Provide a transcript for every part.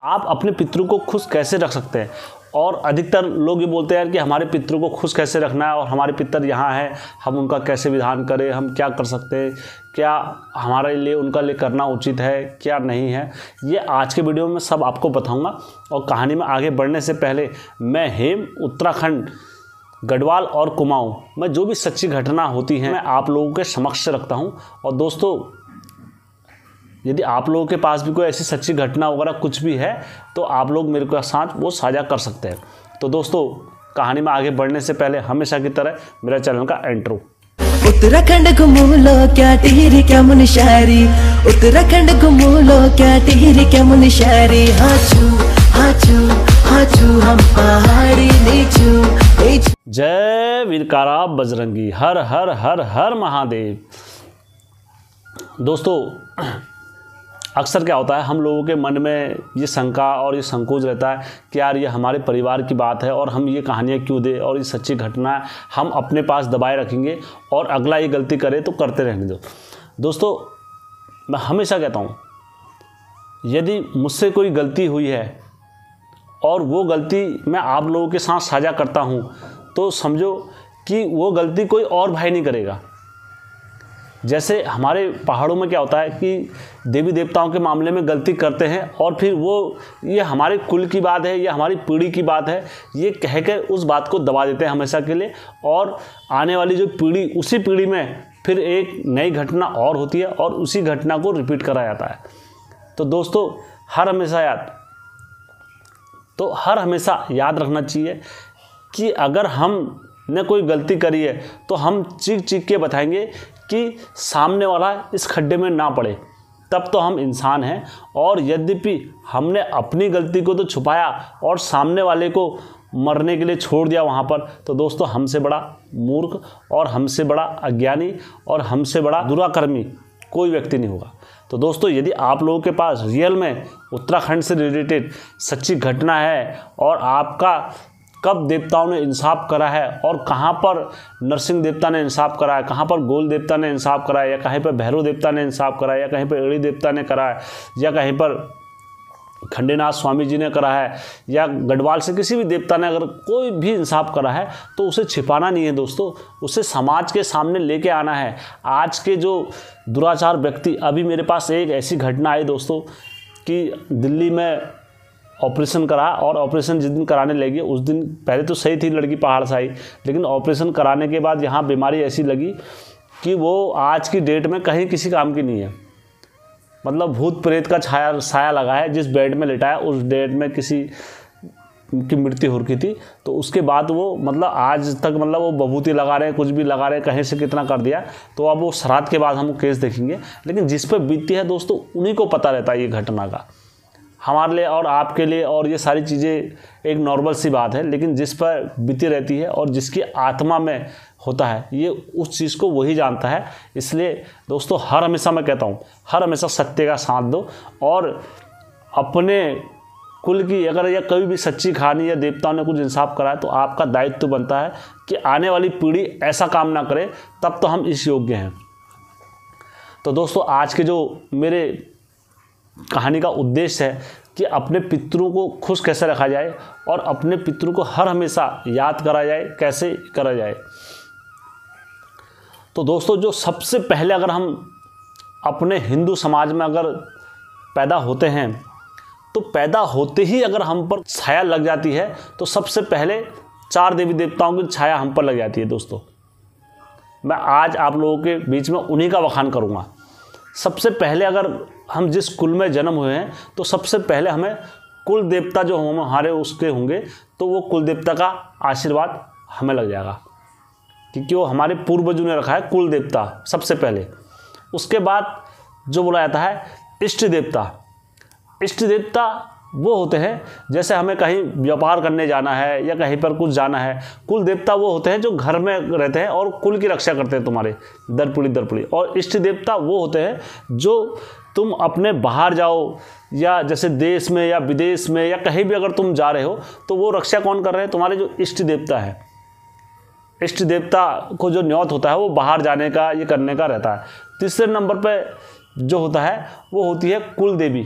आप अपने पितरों को खुश कैसे रख सकते हैं। और अधिकतर लोग ये बोलते हैं कि हमारे पितरों को खुश कैसे रखना है और हमारे पितर यहाँ हैं, हम उनका कैसे विधान करें, हम क्या कर सकते हैं, क्या हमारे लिए उनका लिए करना उचित है, क्या नहीं है। ये आज के वीडियो में सब आपको बताऊंगा। और कहानी में आगे बढ़ने से पहले मैं हेम, उत्तराखंड, गढ़वाल और कुमाऊं में जो भी सच्ची घटना होती है मैं आप लोगों के समक्ष रखता हूँ। और दोस्तों, यदि आप लोगों के पास भी कोई ऐसी सच्ची घटना वगैरह कुछ भी है तो आप लोग मेरे के साथ वो साझा कर सकते हैं। तो दोस्तों, कहानी में आगे बढ़ने से पहले हमेशा की तरह मेरा चैनल का इंट्रो। उत्तराखंड घूमू लो क्या टिहरी क्या मुनिशारी, उत्तराखंड घूमू लो क्या टिहरी क्या मुनिशारी। हाचू हाचू हाचू हम पहाड़ी नीचू। जय वीरकारा बजरंगी, हर हर हर हर महादेव। दोस्तों, अक्सर क्या होता है, हम लोगों के मन में ये शंका और ये संकोच रहता है कि यार ये हमारे परिवार की बात है और हम ये कहानियाँ क्यों दें और ये सच्ची घटना हम अपने पास दबाए रखेंगे और अगला ये गलती करे तो करते रहने दो। दोस्तों, मैं हमेशा कहता हूँ, यदि मुझसे कोई गलती हुई है और वो गलती मैं आप लोगों के साथ साझा करता हूँ तो समझो कि वो गलती कोई और भाई नहीं करेगा। जैसे हमारे पहाड़ों में क्या होता है कि देवी देवताओं के मामले में गलती करते हैं और फिर वो ये हमारे कुल की बात है, ये हमारी पीढ़ी की बात है, ये कह कर उस बात को दबा देते हैं हमेशा के लिए। और आने वाली जो पीढ़ी, उसी पीढ़ी में फिर एक नई घटना और होती है और उसी घटना को रिपीट करा जाता है। तो दोस्तों, हर हमेशा याद रखना चाहिए कि अगर हमने कोई गलती करी है तो हम चीख चीख के बताएंगे कि सामने वाला इस खड्डे में ना पड़े, तब तो हम इंसान हैं। और यद्यपि हमने अपनी गलती को तो छुपाया और सामने वाले को मरने के लिए छोड़ दिया वहाँ पर, तो दोस्तों हमसे बड़ा मूर्ख और हमसे बड़ा अज्ञानी और हमसे बड़ा दुराकर्मी कोई व्यक्ति नहीं होगा। तो दोस्तों, यदि आप लोगों के पास रियल में उत्तराखंड से रिलेटेड सच्ची घटना है और आपका कब देवताओं ने इंसाफ करा है और कहाँ पर नरसिंह देवता ने इंसाफ करा है, कहाँ पर गोल देवता ने इंसाफ करा है, या कहीं पर भैरव देवता ने इंसाफ करा है, या कहीं पर एड़ी देवता ने करा है, या कहीं पर खंडेनाथ स्वामी जी ने करा है, या गढ़वाल से किसी भी देवता ने अगर कोई भी इंसाफ करा है तो उसे छिपाना नहीं है दोस्तों, उसे समाज के सामने लेके आना है। आज के जो दुराचार व्यक्ति, अभी मेरे पास एक ऐसी घटना आई दोस्तों कि दिल्ली में ऑपरेशन करा और ऑपरेशन जिस दिन कराने लगी उस दिन, पहले तो सही थी लड़की, पहाड़ से आई, लेकिन ऑपरेशन कराने के बाद यहाँ बीमारी ऐसी लगी कि वो आज की डेट में कहीं किसी काम की नहीं है। मतलब भूत प्रेत का साया लगा है। जिस बेड में लेटा है उस बेड में किसी की मृत्यु हो रखी थी, तो उसके बाद वो मतलब आज तक मतलब वो बभूति लगा रहे हैं, कुछ भी लगा रहे हैं, कहीं से कितना कर दिया। तो अब वो श्राद्ध के बाद हम केस देखेंगे, लेकिन जिस पर बीती है दोस्तों उन्हीं को पता रहता है ये घटना का। हमारे लिए और आपके लिए और ये सारी चीज़ें एक नॉर्मल सी बात है, लेकिन जिस पर बीती रहती है और जिसकी आत्मा में होता है, ये उस चीज़ को वही जानता है। इसलिए दोस्तों, हर हमेशा मैं कहता हूँ, हर हमेशा सत्य का साथ दो और अपने कुल की अगर या कोई भी सच्ची कहानी या देवताओं ने कुछ इंसाफ करा है तो आपका दायित्व बनता है कि आने वाली पीढ़ी ऐसा काम ना करे, तब तो हम इस योग्य हैं। तो दोस्तों, आज के जो मेरे कहानी का उद्देश्य है कि अपने पितरों को खुश कैसे रखा जाए और अपने पितरों को हर हमेशा याद करा जाए, कैसे करा जाए। तो दोस्तों, जो सबसे पहले अगर हम अपने हिंदू समाज में अगर पैदा होते हैं तो पैदा होते ही अगर हम पर छाया लग जाती है तो सबसे पहले 4 देवी देवताओं की छाया हम पर लग जाती है। दोस्तों, मैं आज आप लोगों के बीच में उन्हीं का बखान करूँगा। सबसे पहले अगर हम जिस कुल में जन्म हुए हैं तो सबसे पहले हमें कुल देवता जो हमारे उसके होंगे तो वो कुल देवता का आशीर्वाद हमें लग जाएगा, क्योंकि वो हमारे पूर्वजों ने रखा है कुल देवता सबसे पहले। उसके बाद जो बोला जाता है इष्ट देवता। इष्ट देवता वो होते हैं, जैसे हमें कहीं व्यापार करने जाना है या कहीं पर कुछ जाना है, कुल देवता वो होते हैं जो घर में रहते हैं और कुल की रक्षा करते हैं तुम्हारे दर पीढ़ी। और इष्ट देवता वो होते हैं जो तुम अपने बाहर जाओ या जैसे देश में या विदेश में या कहीं भी अगर तुम जा रहे हो तो वो रक्षा कौन कर रहे हैं, तुम्हारे जो इष्ट देवता है। इष्ट देवता को जो न्यौत होता है वो बाहर जाने का, ये करने का रहता है। तीसरे नंबर पे जो होता है वो होती है कुल देवी।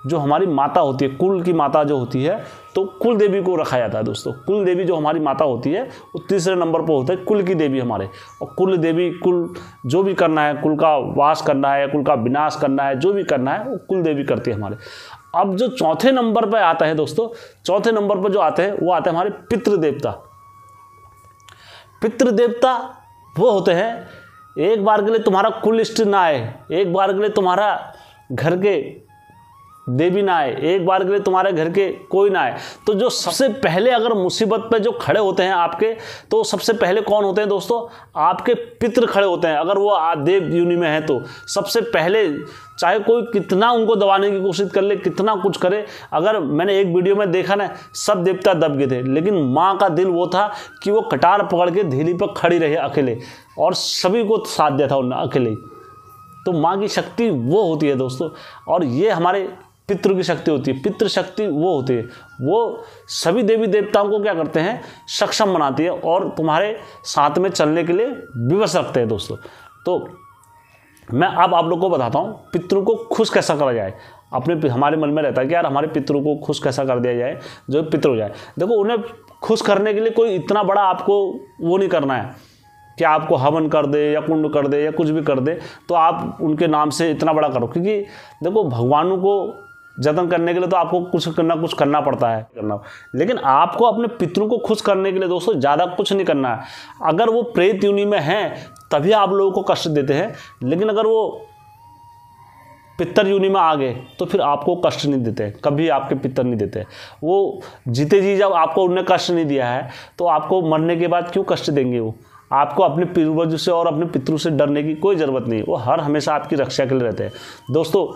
जो हमारी माता होती है, कुल की माता जो होती है, तो कुल देवी को रखा जाता है दोस्तों। कुल देवी जो हमारी माता होती है वो तीसरे नंबर पर होता है, कुल की देवी हमारे। और कुल देवी, कुल जो भी करना है, कुल का वास करना है, कुल का विनाश करना है, जो भी करना है वो कुल देवी करती है हमारे। अब जो चौथे नंबर पर आता है दोस्तों, चौथे नंबर पर जो आते हैं वो आते हैं हमारे पितृदेवता। पितृदेवता वो होते हैं, एक बार के लिए तुम्हारा कुल इष्ट ना आए, एक बार के लिए तुम्हारा घर के देवी ना आए, एक बार के लिए तुम्हारे घर के कोई ना आए, तो जो सबसे पहले अगर मुसीबत पे जो खड़े होते हैं आपके, तो सबसे पहले कौन होते हैं दोस्तों? आपके पितृ खड़े होते हैं। अगर वो देव योनि में है तो सबसे पहले, चाहे कोई कितना उनको दबाने की कोशिश कर ले, कितना कुछ करे। अगर मैंने एक वीडियो में देखा ना, सब देवता दब गए थे, लेकिन माँ का दिल वो था कि वो कटार पकड़ के धीली पर खड़ी रहे अकेले, और सभी को साथ दिया था उन्होंने अकेले। तो माँ की शक्ति वो होती है दोस्तों, और ये हमारे पितृ की शक्ति होती है। पितृ शक्ति वो होती है, वो सभी देवी देवताओं को क्या करते हैं, सक्षम बनाती है और तुम्हारे साथ में चलने के लिए विवश रखते हैं दोस्तों। तो मैं अब आप लोगों को बताता हूँ पितरों को खुश कैसा करा जाए। अपने हमारे मन में रहता है कि यार हमारे पितरों को खुश कैसा कर दिया जाए, जो पितृ हो जाए। देखो, उन्हें खुश करने के लिए कोई इतना बड़ा आपको वो नहीं करना है कि आपको हवन कर दे या कुंड कर दे या कुछ भी कर दे तो आप उनके नाम से इतना बड़ा करो, क्योंकि देखो भगवानों को जतन करने के लिए तो आपको कुछ करना पड़ता है लेकिन आपको अपने पितरों को खुश करने के लिए दोस्तों ज़्यादा कुछ नहीं करना है। अगर वो प्रेत योनि में हैं तभी आप लोगों को कष्ट देते हैं, लेकिन अगर वो पितर योनि में आ गए तो फिर आपको कष्ट नहीं देते, कभी आपके पितर नहीं देते। वो जीते जी जब आपको उन्हें कष्ट नहीं दिया है तो आपको मरने के बाद क्यों कष्ट देंगे? वो आपको अपने पूर्वजों से और अपने पितरों से डरने की कोई ज़रूरत नहीं, वो हर हमेशा आपकी रक्षा के लिए रहते हैं दोस्तों।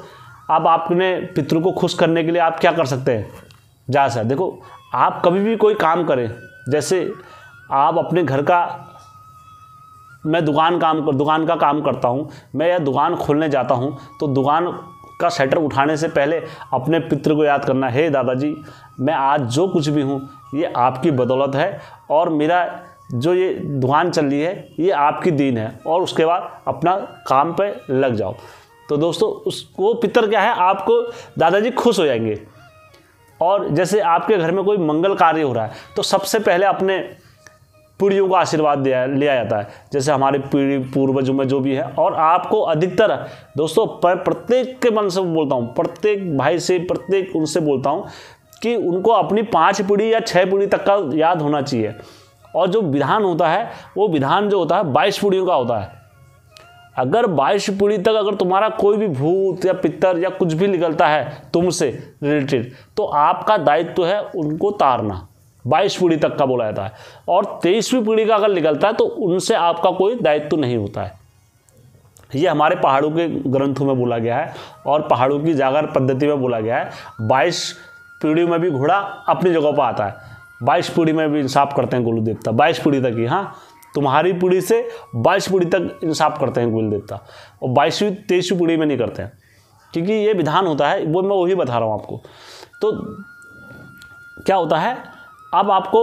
अब आपने पितरों को खुश करने के लिए आप क्या कर सकते हैं? ज़्यादा देखो, आप कभी भी कोई काम करें, जैसे आप अपने घर का, मैं दुकान का काम करता हूँ, मैं यह दुकान खोलने जाता हूँ तो दुकान का शटर उठाने से पहले अपने पितृ को याद करना, हे दादाजी मैं आज जो कुछ भी हूँ ये आपकी बदौलत है और मेरा जो ये दुकान चल रही है ये आपकी दीन है, और उसके बाद अपना काम पे लग जाओ। तो दोस्तों वो पितर क्या है, आपको दादाजी खुश हो जाएंगे। और जैसे आपके घर में कोई मंगल कार्य हो रहा है तो सबसे पहले अपने पीढ़ियों का आशीर्वाद लिया जाता है, जैसे हमारे पीढ़ी पूर्वजों में जो भी है। और आपको अधिकतर दोस्तों प्रत्येक के मन से बोलता हूँ, प्रत्येक भाई से, प्रत्येक उनसे बोलता हूँ कि उनको अपनी 5 पीढ़ी या 6 पीढ़ी तक का याद होना चाहिए। और जो विधान होता है वो विधान जो होता है 22 पीढ़ियों का होता है। अगर 22 पीढ़ी तक अगर तुम्हारा कोई भी भूत या पितर या कुछ भी निकलता है तुमसे रिलेटेड तो आपका दायित्व है उनको तारना। 22 पीढ़ी तक का बोला जाता है। और 23वीं पीढ़ी का अगर निकलता है तो उनसे आपका कोई दायित्व नहीं होता है। ये हमारे पहाड़ों के ग्रंथों में बोला गया है और पहाड़ों की जागर पद्धति में बोला गया है। 22 पीढ़ी में भी घोड़ा अपनी जगह पर आता है, 22 पीढ़ी में भी इंसाफ करते हैं गुरु देवता, 22 पीढ़ी तक ही। हाँ, तुम्हारी पीढ़ी से 22 पीढ़ी तक इंसाफ करते हैं गुरु देवता, और 22वीं 23वीं पीढ़ी में नहीं करते हैं, क्योंकि ये विधान होता है। वो मैं वही बता रहा हूँ आपको। तो क्या होता है, अब आपको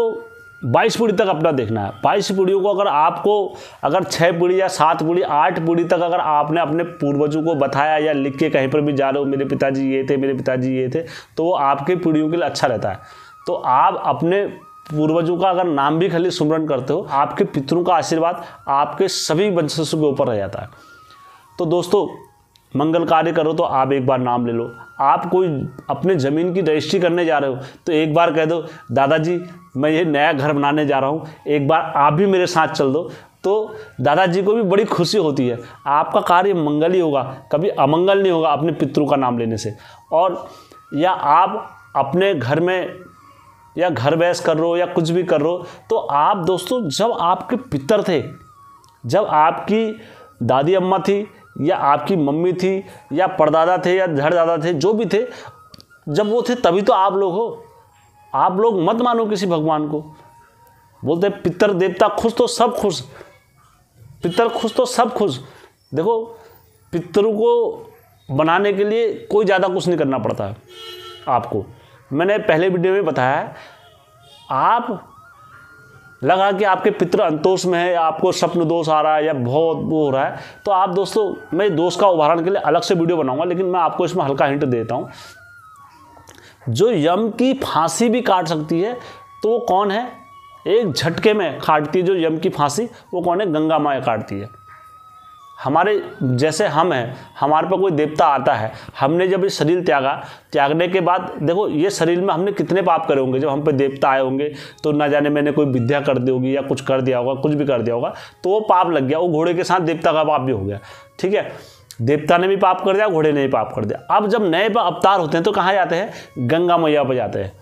22 पीढ़ी तक अपना देखना है। 22 पीढ़ियों को अगर 6 पीढ़ी या 7 पीढ़ी 8 पीढ़ी तक अगर आपने अपने पूर्वजों को बताया या लिख के कहीं पर भी जा रहे हो, मेरे पिताजी ये थे, मेरे पिताजी ये थे, तो वो आपके पीढ़ियों के लिए अच्छा रहता है। तो आप अपने पूर्वजों का अगर नाम भी खाली सुमरण करते हो, आपके पितरों का आशीर्वाद आपके सभी वंशजों के ऊपर रह जाता है। तो दोस्तों, मंगल कार्य करो तो आप एक बार नाम ले लो। आप कोई अपने ज़मीन की रजिस्ट्री करने जा रहे हो तो एक बार कह दो, दादाजी मैं ये नया घर बनाने जा रहा हूँ, एक बार आप भी मेरे साथ चल दो। तो दादाजी को भी बड़ी खुशी होती है। आपका कार्य मंगल ही होगा, कभी अमंगल नहीं होगा अपने पितरों का नाम लेने से। और या आप अपने घर में या घर बहस कर रहे हो या कुछ भी कर रहे हो, तो आप दोस्तों जब आपके पितर थे, जब आपकी दादी अम्मा थी या आपकी मम्मी थी या परदादा थे या धड़दादा थे, जो भी थे, जब वो थे तभी तो आप लोग हो। आप लोग मत मानो किसी भगवान को। बोलते पितर देवता खुश तो सब खुश, पितर खुश तो सब खुश। देखो, पितरों को बनाने के लिए कोई ज़्यादा कुछ नहीं करना पड़ता है आपको। मैंने पहले वीडियो में बताया है, आप लगा कि आपके पितर अंतोष में है, आपको स्वप्न दोष आ रहा है या बहुत वो हो रहा है, तो आप दोस्तों, मैं दोष का उदाहरण के लिए अलग से वीडियो बनाऊंगा, लेकिन मैं आपको इसमें हल्का हिंट देता हूँ। जो यम की फांसी भी काट सकती है तो वो कौन है? एक झटके में काटती है जो यम की फांसी, वो कौन है? गंगा माँ काटती है। हमारे जैसे हम हैं, हमारे पर कोई देवता आता है, हमने जब ये शरीर त्यागने के बाद देखो ये शरीर में हमने कितने पाप करे होंगे। जब हम पे देवता आए होंगे तो ना जाने मैंने कोई विद्या कर दी होगी या कुछ कर दिया होगा, कुछ भी कर दिया होगा, तो वो पाप लग गया। वो घोड़े के साथ देवता का पाप भी हो गया, ठीक है। देवता ने भी पाप कर दिया, घोड़े ने भी पाप कर दिया। अब जब नए अवतार होते हैं तो कहाँ जाते हैं? गंगा मैया पर जाते हैं।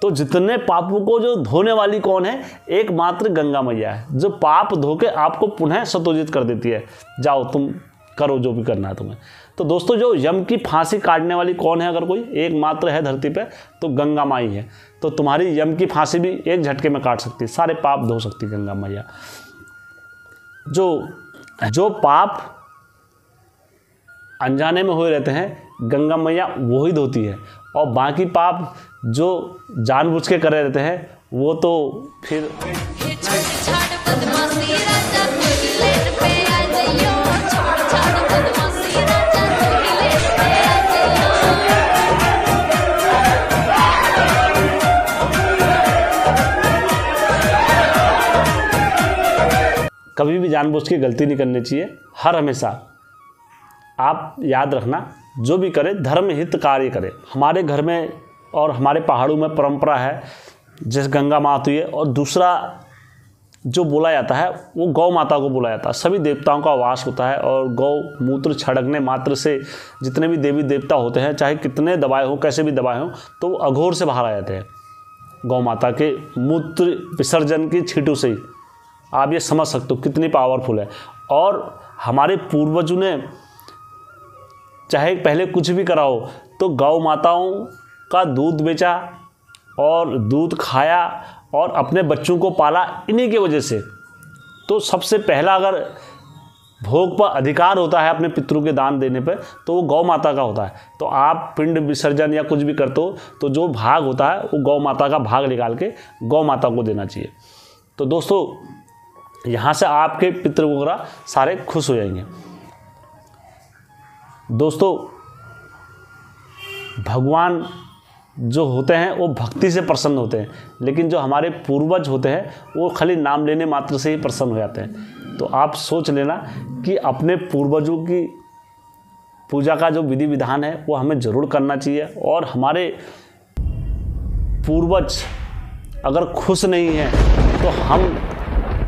तो जितने पापों को जो धोने वाली कौन है? एकमात्र गंगा मैया है, जो पाप धो के आपको पुनः सतोजित कर देती है। जाओ तुम करो जो भी करना है तुम्हें। तो दोस्तों जो यम की फांसी काटने वाली कौन है? अगर कोई एकमात्र है धरती पे तो गंगा माई है। तो तुम्हारी यम की फांसी भी एक झटके में काट सकती है, सारे पाप धो सकती है गंगा मैया। जो पाप अनजाने में हुए रहते हैं गंगा मैया वो ही धोती है, और बाकी पाप जो जानबूझ के करे रहते हैं वो तो फिर कभी भी जानबूझ के गलती नहीं करनी चाहिए। हर हमेशा आप याद रखना, जो भी करे धर्म हित कार्य करे। हमारे घर में और हमारे पहाड़ों में परंपरा है, जैसे गंगा माँ आती है, और दूसरा जो बोला जाता है वो गौ माता को बोला जाता है। सभी देवताओं का वास होता है, और गौ मूत्र छिड़कने मात्र से जितने भी देवी देवता होते हैं, चाहे कितने दबाए हों, कैसे भी दबाए हों, तो वो अघोर से बाहर आ जाते हैं गौ माता के मूत्र विसर्जन की छींटों से ही। आप ये समझ सकते हो कितनी पावरफुल है। और हमारे पूर्वजों ने चाहे पहले कुछ भी करा हो तो गौ माताओं का दूध बेचा और दूध खाया और अपने बच्चों को पाला इन्हीं की वजह से। तो सबसे पहला अगर भोग पर अधिकार होता है अपने पितरों के दान देने पर तो वो गौ माता का होता है। तो आप पिंड विसर्जन या कुछ भी करते हो तो जो भाग होता है वो गौ माता का भाग निकाल के गौ माता को देना चाहिए। तो दोस्तों यहाँ से आपके पितृ वगैरह सारे खुश हो जाएंगे। दोस्तों भगवान जो होते हैं वो भक्ति से प्रसन्न होते हैं, लेकिन जो हमारे पूर्वज होते हैं वो खाली नाम लेने मात्र से ही प्रसन्न हो जाते हैं। तो आप सोच लेना कि अपने पूर्वजों की पूजा का जो विधि विधान है वो हमें ज़रूर करना चाहिए। और हमारे पूर्वज अगर खुश नहीं हैं तो हम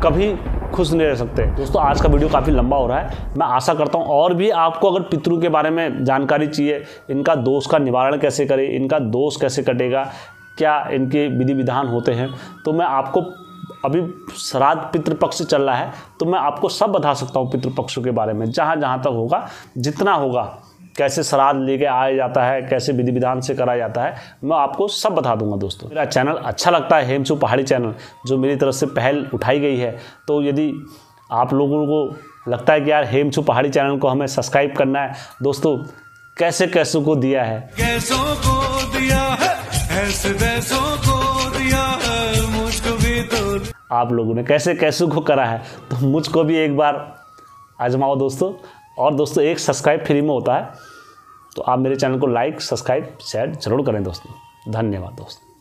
कभी खुश नहीं रह सकते। दोस्तों आज का वीडियो काफ़ी लंबा हो रहा है, मैं आशा करता हूँ और भी आपको अगर पितरों के बारे में जानकारी चाहिए, इनका दोष का निवारण कैसे करें, इनका दोष कैसे कटेगा, क्या इनके विधि विधान होते हैं, तो मैं आपको अभी श्राद्ध पितृपक्ष चल रहा है तो मैं आपको सब बता सकता हूँ पितृपक्षों के बारे में, जहाँ जहाँ तक होगा, जितना होगा, कैसे श्राद्ध लेके आया जाता है, कैसे विधि विधान से करा जाता है, मैं आपको सब बता दूंगा। दोस्तों मेरा चैनल अच्छा लगता है, हेमचू पहाड़ी चैनल जो मेरी तरफ से पहल उठाई गई है, तो यदि आप लोगों को लगता है कि यार हेमचू पहाड़ी चैनल को हमें सब्सक्राइब करना है, दोस्तों कैसे कैसों को दिया है, कैसों को दिया है, ऐसे वैसों को दिया है, मुझको भी तो आप लोगों ने कैसे कैसों को करा है, तो मुझको भी एक बार आजमाओ दोस्तों। और दोस्तों एक सब्सक्राइब फ्री में होता है, तो आप मेरे चैनल को लाइक, सब्सक्राइब, शेयर जरूर करें दोस्तों। धन्यवाद दोस्तों।